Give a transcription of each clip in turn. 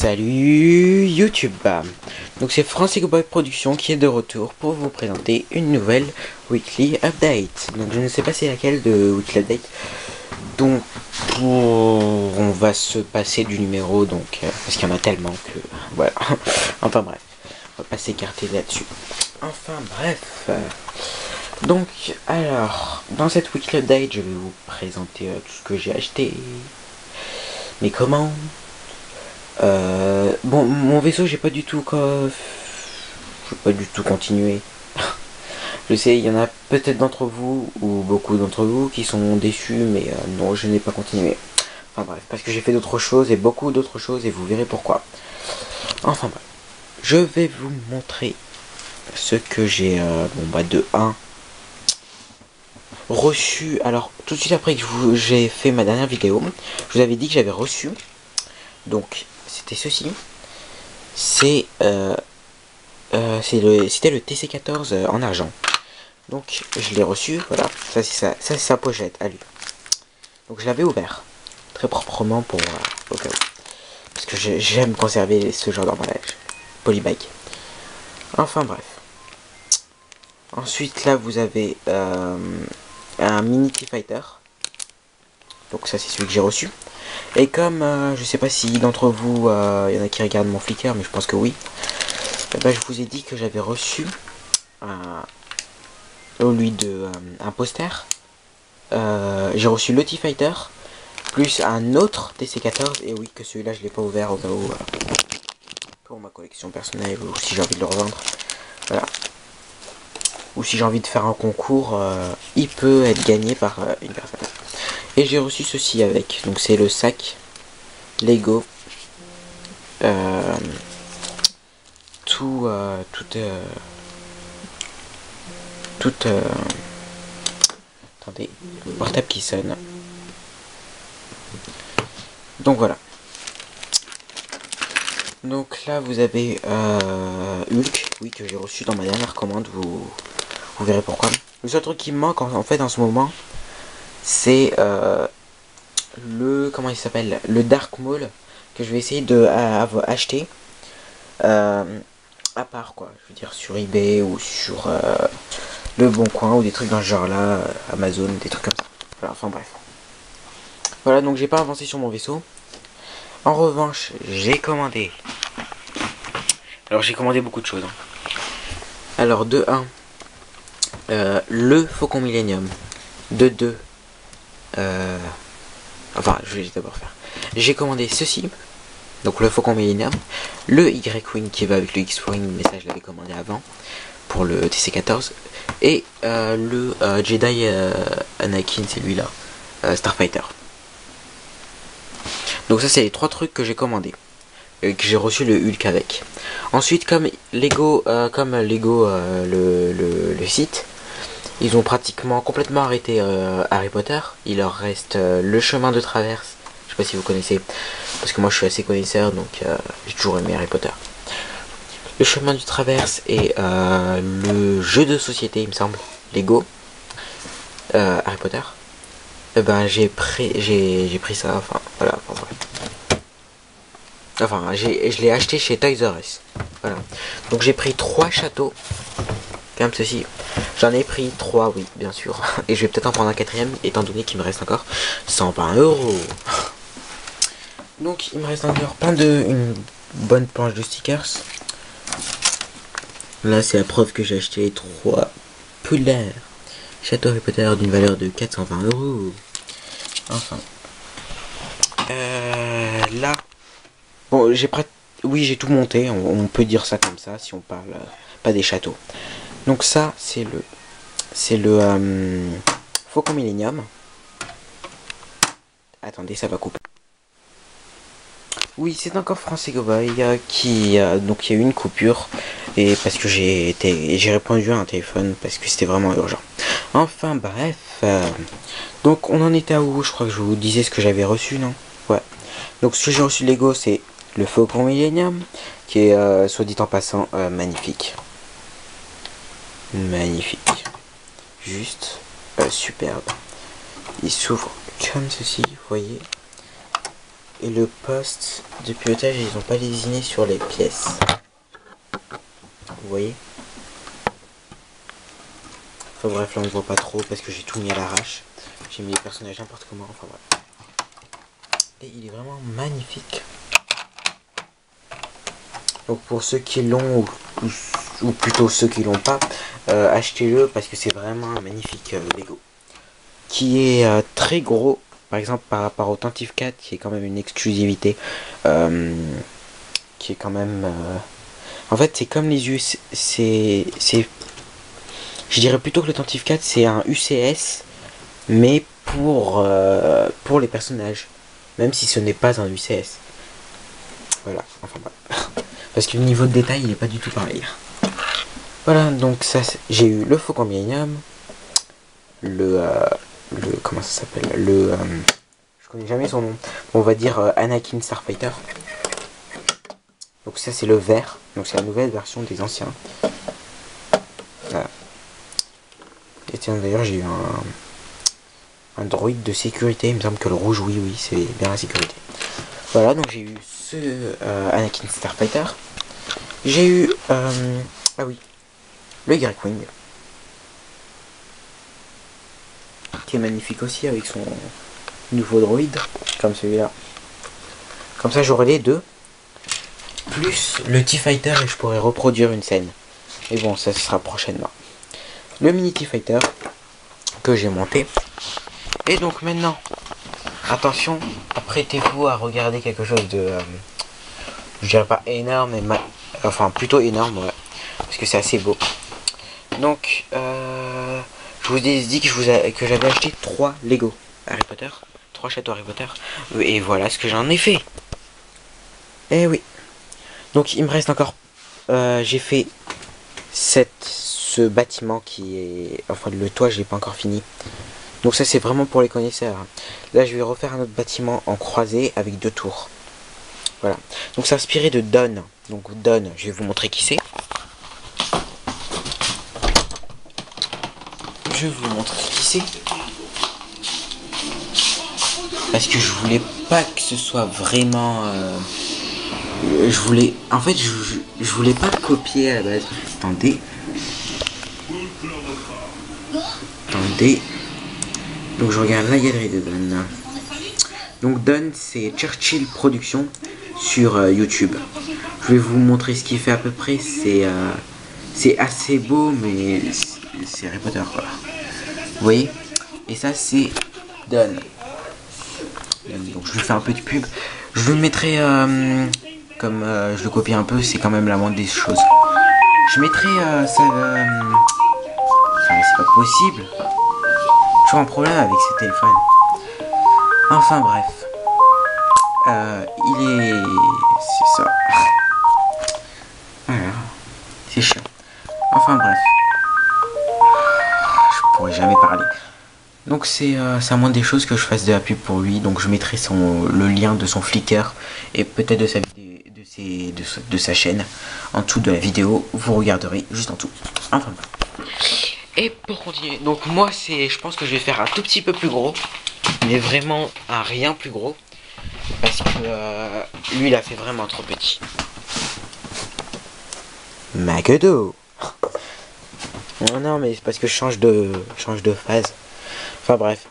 Salut YouTube. Donc c'est Francis Boy Productions qui est de retour pour vous présenter une nouvelle Weekly Update. Donc je ne sais pas c'est laquelle de Weekly Update. Donc on va se passer du numéro parce qu'il y en a tellement que voilà. Enfin bref, on va pas s'écarter là-dessus. Enfin bref. Donc alors dans cette Weekly Update je vais vous présenter tout ce que j'ai acheté, mes commandes. Bon, mon vaisseau, j'ai pas du tout continué. Je sais, il y en a peut-être d'entre vous, ou beaucoup d'entre vous, qui sont déçus, mais non, je n'ai pas continué. Enfin bref, parce que j'ai fait d'autres choses, et beaucoup d'autres choses, et vous verrez pourquoi. Enfin bref, je vais vous montrer ce que j'ai, de 1 reçu. Alors, tout de suite après que j'ai fait ma dernière vidéo, je vous avais dit que j'avais reçu, donc, c'était ceci. C'était le TC14 en argent. Donc je l'ai reçu, voilà. Ça c'est sa pochette à lui. Donc je l'avais ouvert très proprement pour au cas où. Parce que j'aime conserver ce genre d'emballage. Polybag. Enfin bref. Ensuite là vous avez un mini T-Fighter. Donc ça c'est celui que j'ai reçu. Et comme je sais pas si d'entre vous il y en a qui regardent mon Flickr, mais je pense que oui. Je vous ai dit que j'avais reçu un poster. J'ai reçu le T-Fighter plus un autre TC14, et oui que celui-là je l'ai pas ouvert au cas où pour ma collection personnelle, ou si j'ai envie de le revendre, voilà, ou si j'ai envie de faire un concours, il peut être gagné par une personne. Et j'ai reçu ceci avec, donc c'est le sac Lego attendez, le portable qui sonne. Donc voilà. Donc là vous avez Hulk, oui, que j'ai reçu dans ma dernière commande, vous verrez pourquoi. Le seul truc qui me manque en fait en ce moment, c'est comment il s'appelle, le Dark Maul, que je vais essayer de acheter à part, quoi, je veux dire sur eBay ou sur Le Bon Coin ou des trucs dans ce genre là, Amazon, des trucs comme ça. Voilà, enfin bref. Voilà, donc j'ai pas avancé sur mon vaisseau. En revanche, j'ai commandé. Alors j'ai commandé beaucoup de choses. Alors de 1, le Faucon Millenium. De 2, je vais d'abord faire. J'ai commandé ceci. Donc le Faucon Millenium. Le Y-Wing qui va avec le X-Wing, mais ça je l'avais commandé avant. Pour le TC14. Et le Jedi Anakin, c'est lui là. Starfighter. Donc ça c'est les 3 trucs que j'ai commandé. Que j'ai reçu le Hulk avec. Ensuite comme Lego, le site, ils ont pratiquement complètement arrêté Harry Potter. Il leur reste le chemin de traverse. Je sais pas si vous connaissez, parce que moi je suis assez connaisseur, donc j'ai toujours aimé Harry Potter. Le chemin du traverse et le jeu de société, il me semble, Lego Harry Potter. J'ai pris ça, enfin voilà, je l'ai acheté chez Toys R Us. Voilà. Donc j'ai pris 3 châteaux. Comme ceci. J'en ai pris 3, oui, bien sûr. Et je vais peut-être en prendre un 4ème, étant donné qu'il me reste encore 120 €. Donc il me reste encore une bonne planche de stickers. Là c'est la preuve que j'ai acheté 3 Poudlard Château Harry Potter d'une valeur de 420 €. Enfin. Là. Bon, j'ai tout monté, on peut dire ça comme ça si on parle pas des châteaux. Donc ça c'est le Faucon Millenium. Attendez, ça va couper. Oui, c'est encore Francis Gobaye donc il y a eu une coupure, et parce que j'ai répondu à un téléphone parce que c'était vraiment urgent. Enfin bref, donc on en était à où? Je crois que je vous disais ce que j'avais reçu, non? Ouais. Donc ce que j'ai reçu Lego, c'est le Faucon Millenium, qui est soit dit en passant magnifique. Magnifique. Juste superbe. Il s'ouvre comme ceci, vous voyez. et le poste de pilotage, ils n'ont pas désigné sur les pièces. Vous voyez? Enfin bref, là on ne voit pas trop parce que j'ai tout mis à l'arrache. J'ai mis les personnages n'importe comment, enfin bref. Et il est vraiment magnifique. Donc pour ceux qui l'ont ou plutôt ceux qui l'ont pas, achetez-le parce que c'est vraiment un magnifique Lego. Qui est très gros, par exemple par rapport au Tantive 4 qui est quand même une exclusivité. Qui est quand même... En fait c'est comme les US... Je dirais plutôt que le Tantive 4 c'est un UCS, mais pour les personnages. Même si ce n'est pas un UCS. Voilà, enfin bref. Parce que le niveau de détail il est pas du tout pareil. Voilà, donc ça j'ai eu le Faucon Millennium, le comment ça s'appelle, je connais jamais son nom, on va dire Anakin Starfighter. Donc ça c'est le vert, donc c'est la nouvelle version des anciens. Voilà. Et tiens d'ailleurs j'ai eu un droïde de sécurité, il me semble que le rouge oui c'est bien la sécurité. Voilà, donc j'ai eu ce Anakin Starfighter. J'ai eu ah oui, le Greykwing, qui est magnifique aussi avec son nouveau droïde, comme celui-là. Comme ça j'aurai les deux, plus le T-Fighter et je pourrai reproduire une scène. Et bon, ça sera prochainement. Le mini T-Fighter que j'ai monté. Et donc maintenant, attention, apprêtez-vous à regarder quelque chose de... je dirais pas énorme, mais enfin plutôt énorme, ouais. Parce que c'est assez beau. Donc, je vous ai dit que j'avais acheté 3 Lego Harry Potter. 3 châteaux Harry Potter. Et voilà ce que j'en ai fait. Eh oui. Donc il me reste encore... j'ai fait ce bâtiment qui est... Enfin le toit, j'ai pas encore fini. Donc ça c'est vraiment pour les connaisseurs. Là je vais refaire un autre bâtiment en croisée avec 2 tours. Voilà. Donc c'est inspiré de Don. Donc Don, je vais vous montrer qui c'est. Je vais vous montrer qui c'est. Parce que je voulais pas que ce soit vraiment... je voulais... En fait, je voulais pas copier à la base. Attendez. Attendez. Donc je regarde la galerie de Don. Donc Don, c'est Churchill Productions sur YouTube. Je vais vous montrer ce qu'il fait à peu près. C'est assez beau, mais c'est Harry Potter quoi. Vous voyez? Et ça c'est Don. Donc je lui fais un peu de pub. Je le mettrai comme je le copie un peu, c'est quand même la moindre des choses. Je mettrai ça. Enfin, c'est pas possible. J'ai toujours un problème avec ce téléphone. Enfin bref. Il est. C'est ça. Voilà. C'est chiant. Enfin bref. Je pourrais jamais parler. Donc c'est à moins des choses que je fasse de la pub pour lui. Donc je mettrai le lien de son Flickr et peut-être de sa vidéo, de sa chaîne en dessous de la vidéo. Vous regarderez juste en dessous. Enfin bref. Et pour continuer, donc moi je pense que je vais faire un tout petit peu plus gros, mais vraiment un rien plus gros, parce que lui il a fait vraiment trop petit. Magedo. Non mais c'est parce que je change de phase. Enfin bref.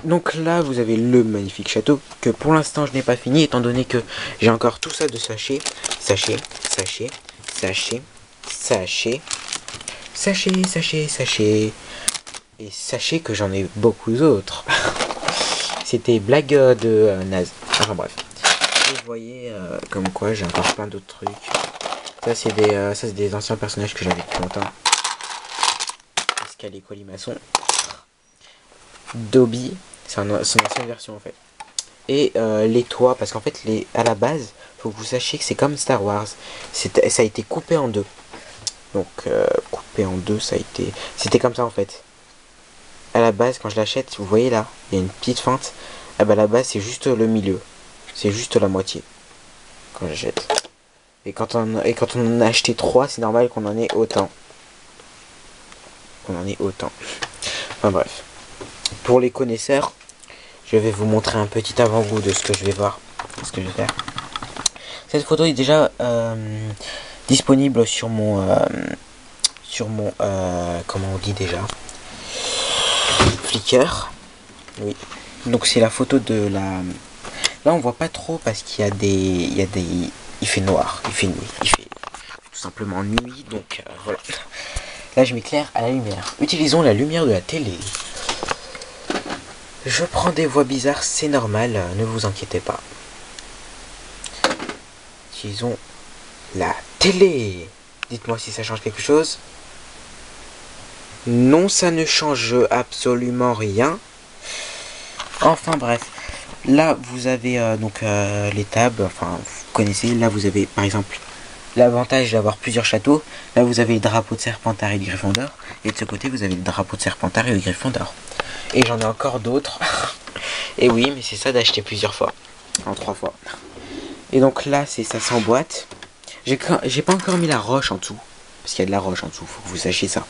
Donc là vous avez le magnifique château que pour l'instant je n'ai pas fini étant donné que j'ai encore tout ça de sachets. Sachet. Et sachez que j'en ai beaucoup d'autres. C'était blague de naze. Enfin bref. Et vous voyez comme quoi j'ai encore plein d'autres trucs. Ça c'est des anciens personnages que j'avais depuis longtemps. Escalier colimaçon. Dobby, c'est son ancienne version en fait. Et les toits, parce qu'en fait à la base, faut que vous sachiez que c'est comme Star Wars. Ça a été coupé en deux. Donc coupé en deux, c'était comme ça en fait. À la base, quand je l'achète, vous voyez là, il y a une petite fente. Ah bah à la base c'est juste le milieu. C'est juste la moitié. Quand j'achète. Et quand on en a acheté 3, c'est normal qu'on en ait autant. Enfin bref. Pour les connaisseurs, je vais vous montrer un petit avant-goût de ce que je vais voir, ce que je vais faire. Cette photo est déjà disponible sur mon comment on dit déjà, Flickr. Oui. Donc c'est la photo de la. Là on voit pas trop parce qu'il y a des, il fait noir, il fait nuit, il fait tout simplement nuit. Donc voilà. Là je m'éclaire à la lumière. Utilisons la lumière de la télé. Je prends des voix bizarres, c'est normal, ne vous inquiétez pas. Utilisons la télé. Dites-moi si ça change quelque chose. Non, ça ne change absolument rien. Enfin bref. Là vous avez les tables, enfin vous connaissez, là vous avez par exemple l'avantage d'avoir plusieurs châteaux. Là vous avez le drapeau de Serpentard et de Gryffondor. Et de ce côté vous avez le drapeau de Serpentard et de Gryffondor. Et j'en ai encore d'autres. Et oui, mais c'est ça d'acheter plusieurs fois. En 3 fois. Et donc là ça s'emboîte. J'ai pas encore mis la roche en dessous. Parce qu'il y a de la roche en dessous, faut que vous sachiez ça.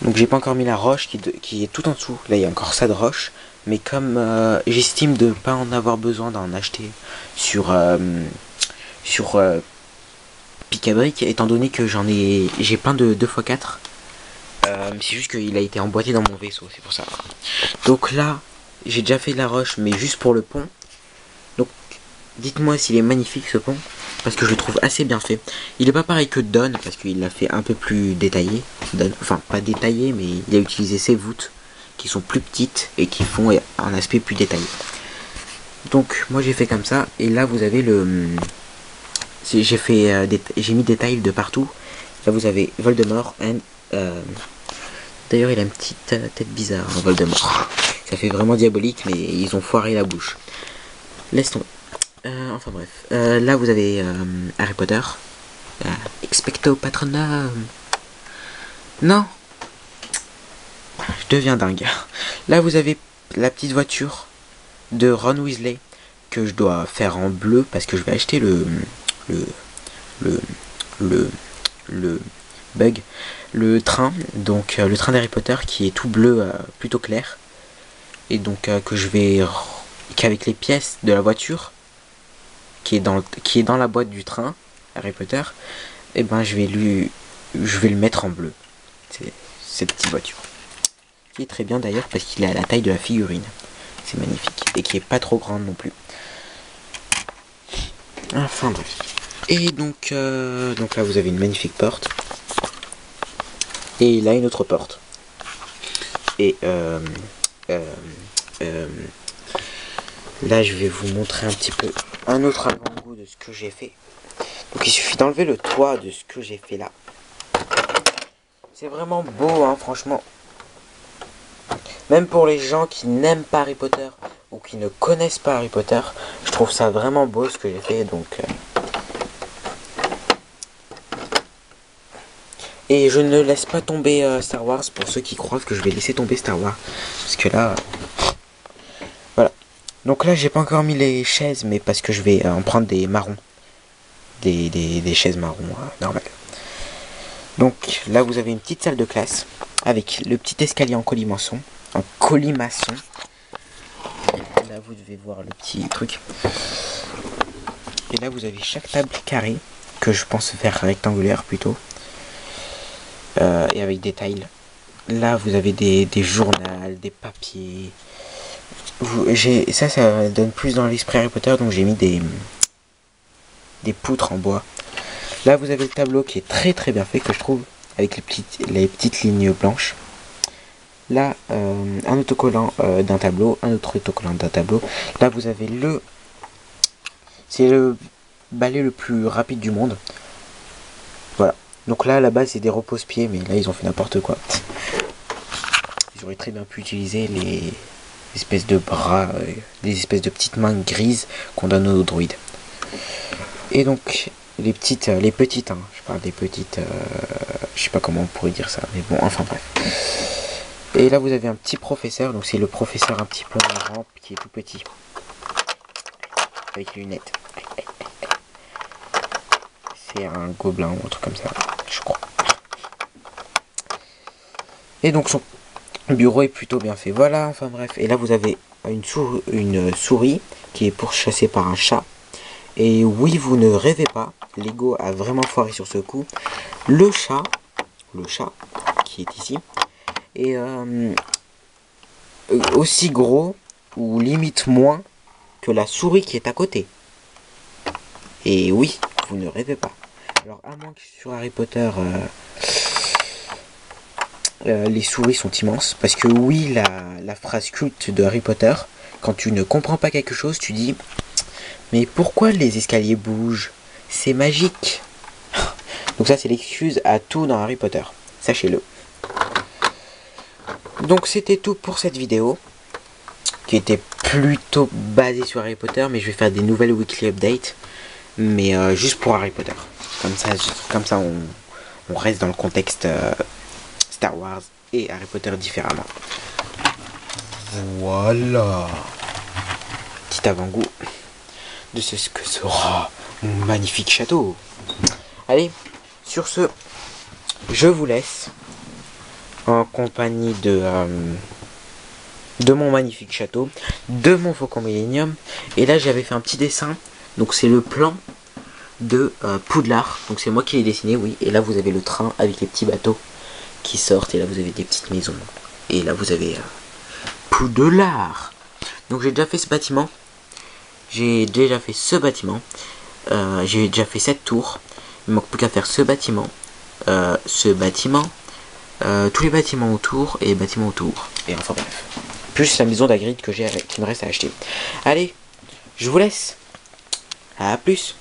Donc j'ai pas encore mis la roche qui est tout en dessous. Là il y a encore ça de roche. Mais comme j'estime de pas en avoir besoin d'en acheter sur Pic-à-Bric, étant donné que j'ai plein de 2x4. C'est juste qu'il a été emboîté dans mon vaisseau, c'est pour ça. Donc là, j'ai déjà fait de la roche, mais juste pour le pont. Donc dites-moi s'il est magnifique ce pont, parce que je le trouve assez bien fait. Il est pas pareil que Don, parce qu'il l'a fait un peu plus détaillé. Don, enfin pas détaillé, mais il a utilisé ses voûtes qui sont plus petites et qui font un aspect plus détaillé. Donc moi j'ai fait comme ça, et là vous avez le, j'ai mis des tiles de partout. Là vous avez Voldemort and d'ailleurs il a une petite tête bizarre, hein, Voldemort. Ça fait vraiment diabolique, mais ils ont foiré la bouche. Laisse tomber. Enfin bref, là vous avez Harry Potter. Expecto Patronum. Non. Je deviens dingue. Là vous avez la petite voiture de Ron Weasley que je dois faire en bleu parce que je vais acheter le bug, le train, donc le train d'Harry Potter qui est tout bleu, plutôt clair, et donc qu'avec les pièces de la voiture qui est dans la boîte du train Harry Potter, et ben je vais le mettre en bleu. C'est cette petite voiture qui est très bien d'ailleurs parce qu'il est à la taille de la figurine. C'est magnifique et qui est pas trop grande non plus. Enfin bref. Et donc là vous avez une magnifique porte. Et là une autre porte. Et là je vais vous montrer un petit peu un autre avant-goût de ce que j'ai fait. Donc il suffit d'enlever le toit de ce que j'ai fait là. C'est vraiment beau, hein, franchement. Même pour les gens qui n'aiment pas Harry Potter ou qui ne connaissent pas Harry Potter, je trouve ça vraiment beau ce que j'ai fait. Donc et je ne laisse pas tomber Star Wars pour ceux qui croient que je vais laisser tomber Star Wars. Parce que là, voilà. Donc là, j'ai pas encore mis les chaises, mais parce que je vais en prendre des marrons. Des chaises marrons normales. Donc là, vous avez une petite salle de classe avec le petit escalier en colimaçon. En colimaçon. Là, vous devez voir le petit truc. Et là, vous avez chaque table carrée, que je pense faire rectangulaire plutôt. Et avec des tiles. Là, vous avez des journaux, des papiers. Ça donne plus dans l'esprit Harry Potter, donc j'ai mis des poutres en bois. Là, vous avez le tableau qui est très très bien fait, que je trouve, avec les petites lignes blanches. Là, un autocollant d'un tableau, un autre autocollant d'un tableau. Là, vous avez c'est le balai le plus rapide du monde. Voilà. Donc là, à la base, c'est des repose-pieds, mais là, ils ont fait n'importe quoi. Ils auraient très bien pu utiliser les espèces de bras, des espèces de petites mains grises qu'on donne aux droïdes. Et donc, les petites, hein, je parle des petites, je sais pas comment on pourrait dire ça, mais bon, enfin bref. Et là, vous avez un petit professeur, donc c'est le professeur un petit peu marrant, qui est tout petit, avec les lunettes. C'est un gobelin ou un truc comme ça, je crois. Et donc son bureau est plutôt bien fait. Voilà, enfin bref. Et là vous avez une souris qui est pourchassée par un chat. Et oui, vous ne rêvez pas, Lego a vraiment foiré sur ce coup. Le chat qui est ici, est aussi gros ou limite moins que la souris qui est à côté. Et oui, vous ne rêvez pas. Alors à moins que sur Harry Potter, les souris sont immenses. Parce que oui, la phrase culte de Harry Potter, quand tu ne comprends pas quelque chose, tu dis mais pourquoi les escaliers bougent? C'est magique. Donc ça c'est l'excuse à tout dans Harry Potter. Sachez-le. Donc c'était tout pour cette vidéo. Qui était plutôt basée sur Harry Potter. Mais je vais faire des nouvelles weekly updates. Mais juste pour Harry Potter. Comme ça on reste dans le contexte Star Wars et Harry Potter différemment. Voilà. Petit avant-goût de ce que sera mon magnifique château. Allez, sur ce, je vous laisse en compagnie de mon magnifique château, de mon Faucon Millenium. Et là, j'avais fait un petit dessin. Donc, c'est le plan de Poudlard. Donc, c'est moi qui l'ai dessiné, oui. Et là, vous avez le train avec les petits bateaux qui sortent. Et là, vous avez des petites maisons. Et là, vous avez Poudlard. Donc, j'ai déjà fait ce bâtiment. J'ai déjà fait ce bâtiment. J'ai déjà fait cette tour. Il ne manque plus qu'à faire ce bâtiment. Tous les bâtiments autour et bâtiments autour. Et enfin bref. Plus la maison d'Hagrid qui me reste à acheter. Allez, je vous laisse. À plus.